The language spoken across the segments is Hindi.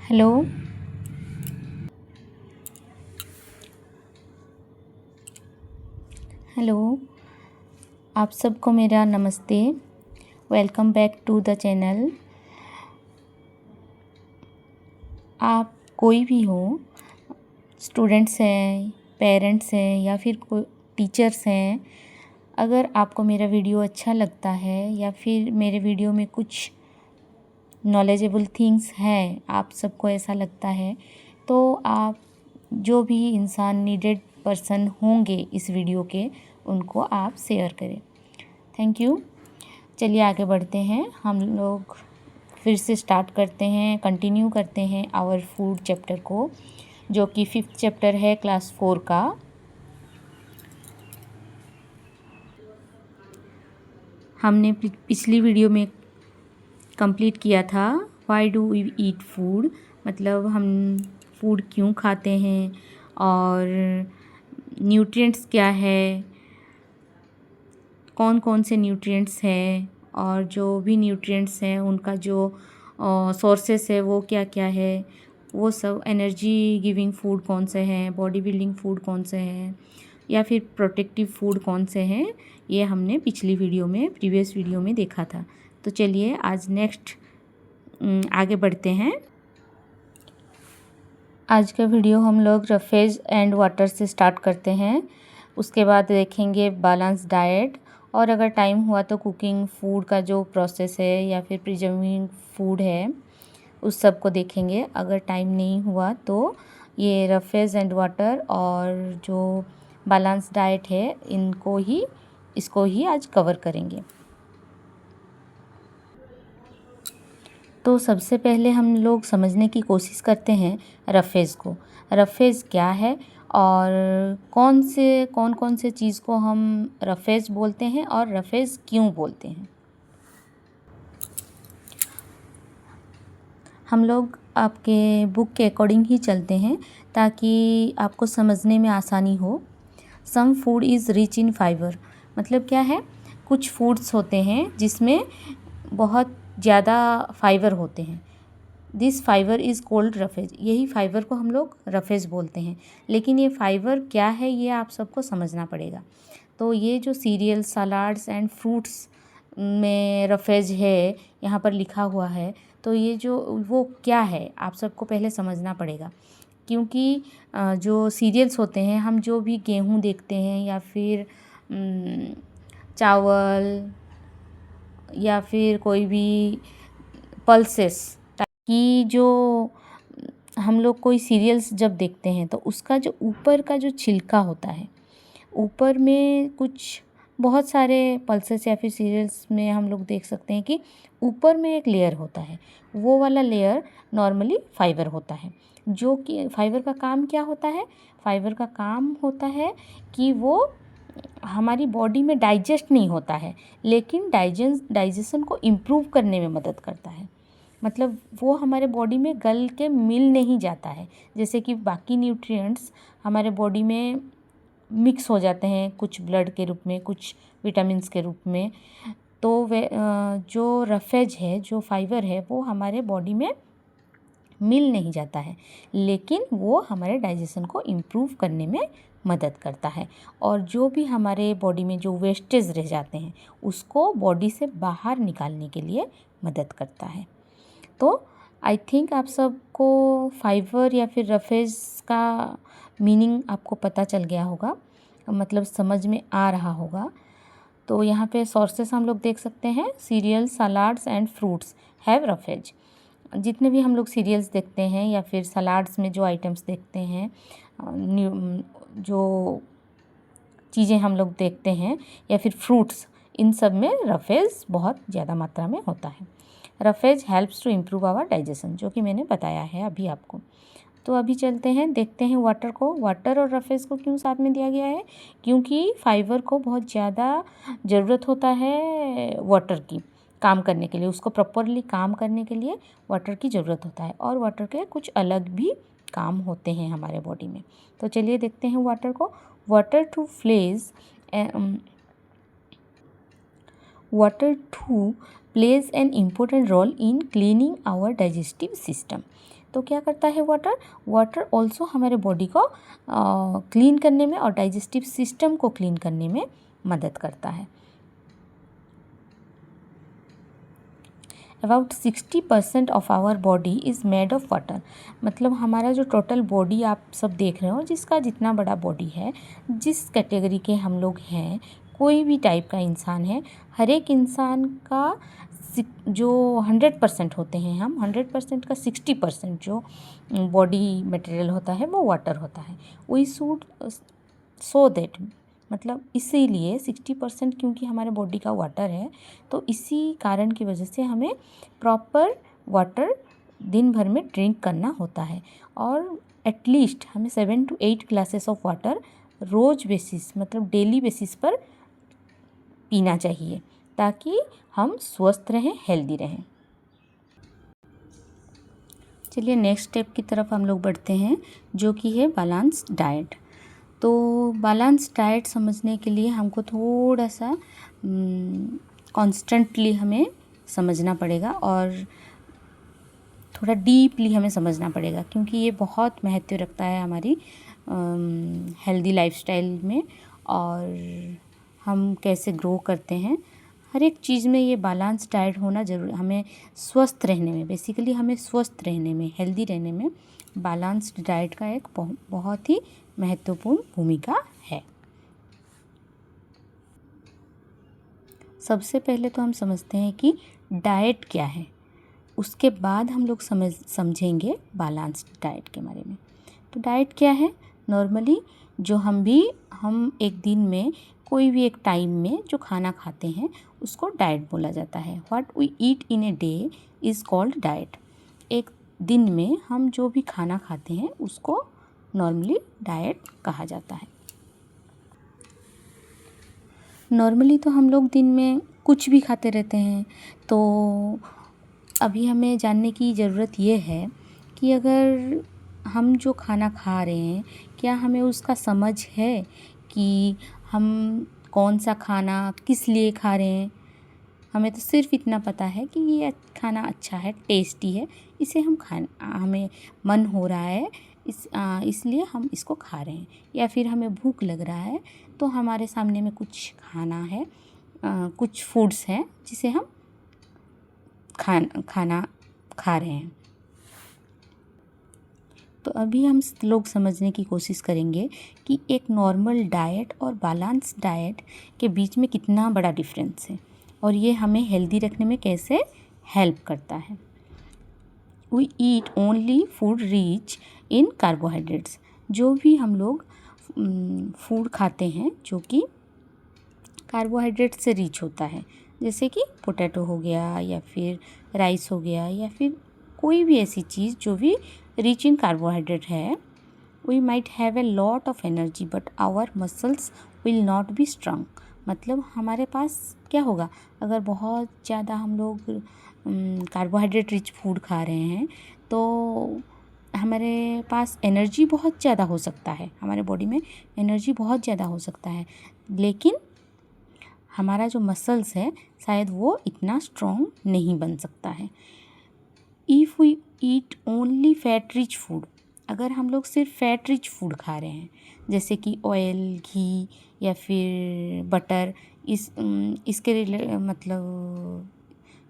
हेलो। हेलो, आप सबको मेरा नमस्ते। Welcome back to the channel. आप कोई भी हो, स्टूडेंट्स हैं, पेरेंट्स हैं या फिर कोई टीचर्स हैं, अगर आपको मेरा वीडियो अच्छा लगता है या फिर मेरे वीडियो में कुछ नॉलेजेबल थिंग्स हैं, आप सबको ऐसा लगता है, तो आप जो भी इंसान नीडेड पर्सन होंगे इस वीडियो के, उनको आप शेयर करें। Thank you. चलिए आगे बढ़ते हैं। हम लोग फिर से स्टार्ट करते हैं, कंटिन्यू करते हैं आवर फूड चैप्टर को, जो कि 5th चैप्टर है क्लास 4 का। हमने पिछली वीडियो में कंप्लीट किया था why do we eat food, मतलब हम फूड क्यों खाते हैं और न्यूट्रिएंट्स क्या है, कौन कौन से न्यूट्रिएंट्स हैं और जो भी न्यूट्रिएंट्स हैं उनका जो सोर्सेस है वो क्या क्या है, वो सब एनर्जी गिविंग फूड कौन से हैं, बॉडी बिल्डिंग फूड कौन से हैं या फिर प्रोटेक्टिव फूड कौन से हैं, ये हमने पिछली वीडियो में, प्रीवियस वीडियो में देखा था। तो चलिए आज नेक्स्ट आगे बढ़ते हैं। आज का वीडियो हम लोग रफेज एंड वाटर से स्टार्ट करते हैं, उसके बाद देखेंगे बैलेंस डाइट, और अगर टाइम हुआ तो कुकिंग फूड का जो प्रोसेस है या फिर प्रिजर्विंग फूड है उस सब को देखेंगे। अगर टाइम नहीं हुआ तो ये रफेज एंड वाटर और जो बैलेंस डाइट है इसको ही आज कवर करेंगे। तो सबसे पहले हम लोग समझने की कोशिश करते हैं रफेज को। रफेज क्या है और कौन कौन से चीज़ को हम रफेज बोलते हैं और रफेज क्यों बोलते हैं। हम लोग आपके बुक के अकॉर्डिंग ही चलते हैं ताकि आपको समझने में आसानी हो। Some food is rich in fibre, मतलब क्या है, कुछ फूड्स होते हैं जिसमें बहुत ज़्यादा फाइबर होते हैं। This fibre is cold roughage, यही फाइबर को हम लोग रफेज बोलते हैं। लेकिन ये फाइबर क्या है ये आप सबको समझना पड़ेगा। तो ये जो सीरियल, सलाड्स एंड फ्रूट्स में रफेज है यहाँ पर लिखा हुआ है, तो ये जो वो क्या है आप सबको पहले समझना पड़ेगा। क्योंकि जो सीरियल्स होते हैं, हम जो भी गेहूँ देखते हैं या फिर चावल या फिर कोई भी पल्सेस की जो हम लोग कोई सीरियल्स जब देखते हैं तो उसका जो ऊपर का जो छिलका होता है, ऊपर में कुछ बहुत सारे पल्सेस या फिर सीरियल्स में हम लोग देख सकते हैं कि ऊपर में एक लेयर होता है, वो वाला लेयर नॉर्मली फाइबर होता है। जो कि फाइबर का काम क्या होता है, फाइबर का काम होता है कि वो हमारी बॉडी में डाइजेस्ट नहीं होता है, लेकिन डाइजेशन को इम्प्रूव करने में मदद करता है। मतलब वो हमारे बॉडी में गल के मिल नहीं जाता है, जैसे कि बाकी न्यूट्रिएंट्स हमारे बॉडी में मिक्स हो जाते हैं, कुछ ब्लड के रूप में, कुछ विटामिन्स के रूप में। तो वे जो रफेज है, जो फाइबर है, वो हमारे बॉडी में मिल नहीं जाता है, लेकिन वो हमारे डाइजेशन को इम्प्रूव करने में मदद करता है। और जो भी हमारे बॉडी में जो वेस्टेज रह जाते हैं उसको बॉडी से बाहर निकालने के लिए मदद करता है। तो आई थिंक आप सबको फाइबर या फिर रफेज का मीनिंग आपको पता चल गया होगा, मतलब समझ में आ रहा होगा। तो यहाँ पे सोर्सेस हम लोग देख सकते हैं, serial, salads and fruits have roughage. जितने भी हम लोग सीरियल्स देखते हैं या फिर सलाड्स में जो आइटम्स देखते हैं, जो चीज़ें हम लोग देखते हैं या फिर फ्रूट्स, इन सब में रफेज बहुत ज़्यादा मात्रा में होता है। Roughage helps to improve our digestion, जो कि मैंने बताया है अभी आपको। तो अभी चलते हैं, देखते हैं वाटर को। वाटर और रफेज को क्यों साथ में दिया गया है, क्योंकि फाइबर को बहुत ज़्यादा ज़रूरत होता है वाटर की काम करने के लिए, उसको प्रॉपरली काम करने के लिए वाटर की ज़रूरत होता है, और वाटर के कुछ अलग भी काम होते हैं हमारे बॉडी में। तो चलिए देखते हैं वाटर को। Water to plays an important role in cleaning our digestive system. तो क्या करता है वाटर? वाटर ऑल्सो हमारे बॉडी को क्लीन करने में और डाइजेस्टिव सिस्टम को क्लीन करने में मदद करता है। About 60% of our body is made of water. मतलब हमारा जो टोटल बॉडी आप सब देख रहे हो, जिसका जितना बड़ा बॉडी है, जिस कैटेगरी के हम लोग हैं, कोई भी टाइप का इंसान है, हर एक इंसान का जो 100% होते हैं, हम 100% का 60% जो बॉडी मटेरियल होता है वो वाटर होता है। वी शुड सो दैट, मतलब इसीलिए 60% क्योंकि हमारे बॉडी का वाटर है, तो इसी कारण की वजह से हमें प्रॉपर वाटर दिन भर में ड्रिंक करना होता है। और एटलीस्ट हमें 7 to 8 ग्लासेस ऑफ वाटर रोज़ बेसिस, मतलब डेली बेसिस पर पीना चाहिए, ताकि हम स्वस्थ रहें, हेल्दी रहें। चलिए नेक्स्ट स्टेप की तरफ हम लोग बढ़ते हैं, जो कि है बैलेंस डाइट। तो बैलेंस डाइट समझने के लिए हमको थोड़ा सा कॉन्स्टेंटली हमें समझना पड़ेगा और थोड़ा डीपली हमें समझना पड़ेगा, क्योंकि ये बहुत महत्व रखता है हमारी हेल्दी लाइफस्टाइल में, और हम कैसे ग्रो करते हैं। हर एक चीज़ में ये बैलेंस डाइट होना ज़रूरी, हमें स्वस्थ रहने में, बेसिकली हमें स्वस्थ रहने में, हेल्दी रहने में बैलेंस्ड डाइट का एक बहुत ही महत्वपूर्ण भूमिका है। सबसे पहले तो हम समझते हैं कि डाइट क्या है, उसके बाद हम लोग समझेंगे बैलेंस्ड डाइट के बारे में। तो डाइट क्या है? नॉर्मली जो हम एक दिन में कोई भी एक टाइम में जो खाना खाते हैं उसको डाइट बोला जाता है। What we eat in a day is called diet. एक दिन में हम जो भी खाना खाते हैं उसको नॉर्मली डाइट कहा जाता है। नॉर्मली तो हम लोग दिन में कुछ भी खाते रहते हैं, तो अभी हमें जानने की ज़रूरत ये है कि अगर हम जो खाना खा रहे हैं, क्या हमें उसका समझ है कि हम कौन सा खाना किस लिए खा रहे हैं। हमें तो सिर्फ इतना पता है कि ये खाना अच्छा है, टेस्टी है, इसे हमें मन हो रहा है, इसलिए हम इसको खा रहे हैं। या फिर हमें भूख लग रहा है तो हमारे सामने में कुछ खाना है, कुछ फूड्स हैं जिसे हम खाना खा रहे हैं। तो अभी हम लोग समझने की कोशिश करेंगे कि एक नॉर्मल डाइट और बैलेंस डाइट के बीच में कितना बड़ा डिफरेंस है और ये हमें हेल्दी रखने में कैसे हेल्प करता है। We eat only food rich in carbohydrates. जो भी हम लोग फूड खाते हैं जो कि कार्बोहाइड्रेट से रिच होता है, जैसे कि पोटैटो हो गया या फिर राइस हो गया या फिर कोई भी ऐसी चीज़ जो भी रिच इन कार्बोहाइड्रेट है, we might have a lot of energy but our muscles will not be strong. मतलब हमारे पास क्या होगा, अगर बहुत ज़्यादा हम लोग कार्बोहाइड्रेट रिच फूड खा रहे हैं तो हमारे पास एनर्जी बहुत ज़्यादा हो सकता है, हमारे बॉडी में एनर्जी बहुत ज़्यादा हो सकता है, लेकिन हमारा जो मसल्स है शायद वो इतना स्ट्रॉन्ग नहीं बन सकता है। If we eat only fat rich food, अगर हम लोग सिर्फ फैट रिच फूड खा रहे हैं जैसे कि ऑयल, घी या फिर बटर, इसके मतलब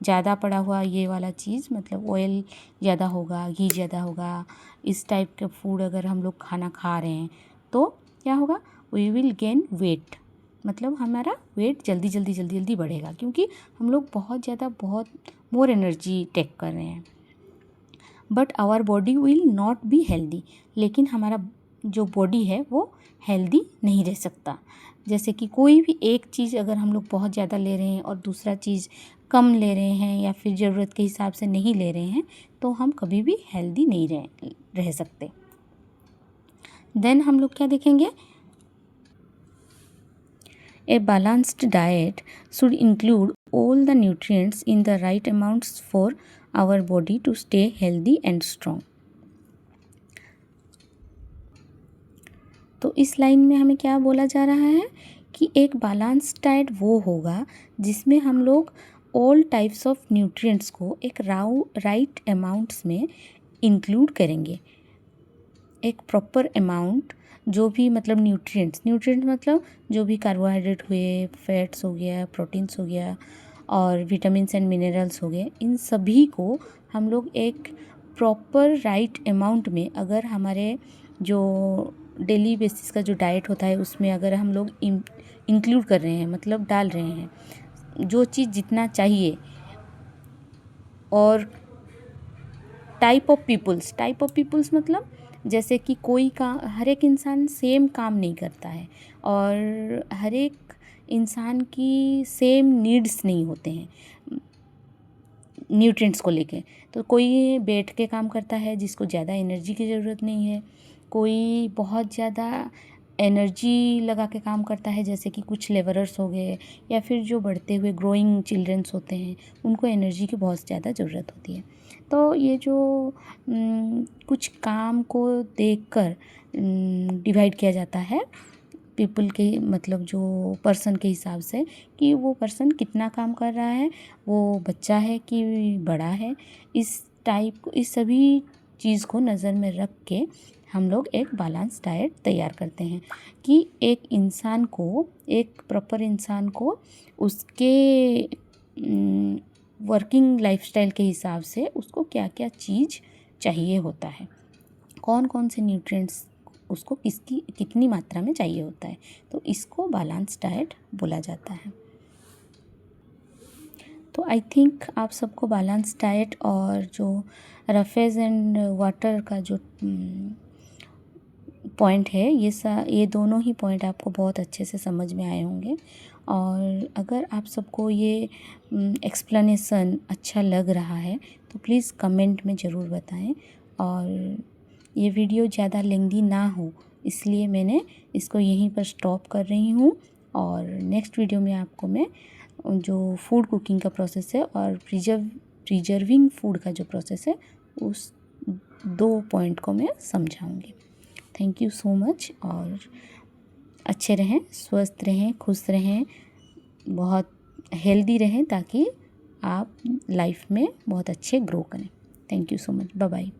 ज़्यादा पड़ा हुआ ये वाला चीज़, मतलब ऑयल ज़्यादा होगा, घी ज़्यादा होगा, इस टाइप का फूड अगर हम लोग खाना खा रहे हैं तो क्या होगा, वी विल गेन वेट। मतलब हमारा वेट जल्दी बढ़ेगा, क्योंकि हम लोग बहुत मोर एनर्जी टेक कर रहे हैं। But our body will not be healthy, लेकिन हमारा जो बॉडी है वो हेल्दी नहीं रह सकता। जैसे कि कोई भी एक चीज़ अगर हम लोग बहुत ज़्यादा ले रहे हैं और दूसरा चीज़ कम ले रहे हैं या फिर ज़रूरत के हिसाब से नहीं ले रहे हैं, तो हम कभी भी हेल्दी नहीं रह सकते। देन हम लोग क्या देखेंगे, A balanced diet should include all the nutrients in the right amounts for our body to stay healthy and strong. तो इस लाइन में हमें क्या बोला जा रहा है कि एक बैलेंस्ड डाइट वो होगा जिसमें हम लोग ऑल टाइप्स ऑफ न्यूट्रिएंट्स को एक राइट अमाउंट्स में इंक्लूड करेंगे एक प्रॉपर अमाउंट, जो भी मतलब न्यूट्रिएंट्स मतलब जो भी कार्बोहाइड्रेट हुए, फैट्स हो गया, प्रोटीन्स हो गया और विटामिन्स एंड मिनरल्स हो गए, इन सभी को हम लोग एक प्रॉपर राइट अमाउंट में, अगर हमारे जो डेली बेसिस का जो डाइट होता है उसमें अगर हम लोग इंक्लूड कर रहे हैं, मतलब डाल रहे हैं, जो चीज़ जितना चाहिए। और टाइप ऑफ पीपल्स मतलब जैसे कि कोई का हर एक इंसान सेम काम नहीं करता है और हर एक इंसान की सेम नीड्स नहीं होते हैं न्यूट्रिएंट्स को लेके। तो कोई बैठ के काम करता है जिसको ज़्यादा एनर्जी की ज़रूरत नहीं है, कोई बहुत ज़्यादा एनर्जी लगा के काम करता है, जैसे कि कुछ लेबरर्स हो गए या फिर जो बढ़ते हुए ग्रोइंग चिल्ड्रंस होते हैं, उनको एनर्जी की बहुत ज़्यादा ज़रूरत होती है। तो ये जो कुछ काम को देखकर डिवाइड किया जाता है पीपल के, मतलब जो पर्सन के हिसाब से, कि वो पर्सन कितना काम कर रहा है, वो बच्चा है कि बड़ा है, इस टाइप को, इस सभी चीज़ को नज़र में रख के हम लोग एक बैलेंस डाइट तैयार करते हैं कि एक इंसान को, एक प्रॉपर इंसान को उसके वर्किंग लाइफस्टाइल के हिसाब से उसको क्या क्या चीज़ चाहिए होता है, कौन कौन से न्यूट्रिएंट्स उसको किसकी कितनी मात्रा में चाहिए होता है, तो इसको बैलेंस डाइट बोला जाता है। तो आई थिंक आप सबको बैलेंस डाइट और जो रफेज एंड वाटर का जो पॉइंट है, ये दोनों ही पॉइंट आपको बहुत अच्छे से समझ में आए होंगे। और अगर आप सबको ये एक्सप्लेनेशन अच्छा लग रहा है तो प्लीज़ कमेंट में ज़रूर बताएं। और ये वीडियो ज़्यादा लेंदी ना हो इसलिए मैंने इसको यहीं पर स्टॉप कर रही हूँ। और नेक्स्ट वीडियो में आपको मैं जो फूड कुकिंग का प्रोसेस है और प्रिजर्विंग फूड का जो प्रोसेस है, उस 2 पॉइंट को मैं समझाऊंगी। Thank you so much. और अच्छे रहें, स्वस्थ रहें, खुश रहें, बहुत हेल्दी रहें, ताकि आप लाइफ में बहुत अच्छे ग्रो करें। Thank you so much. Bye bye.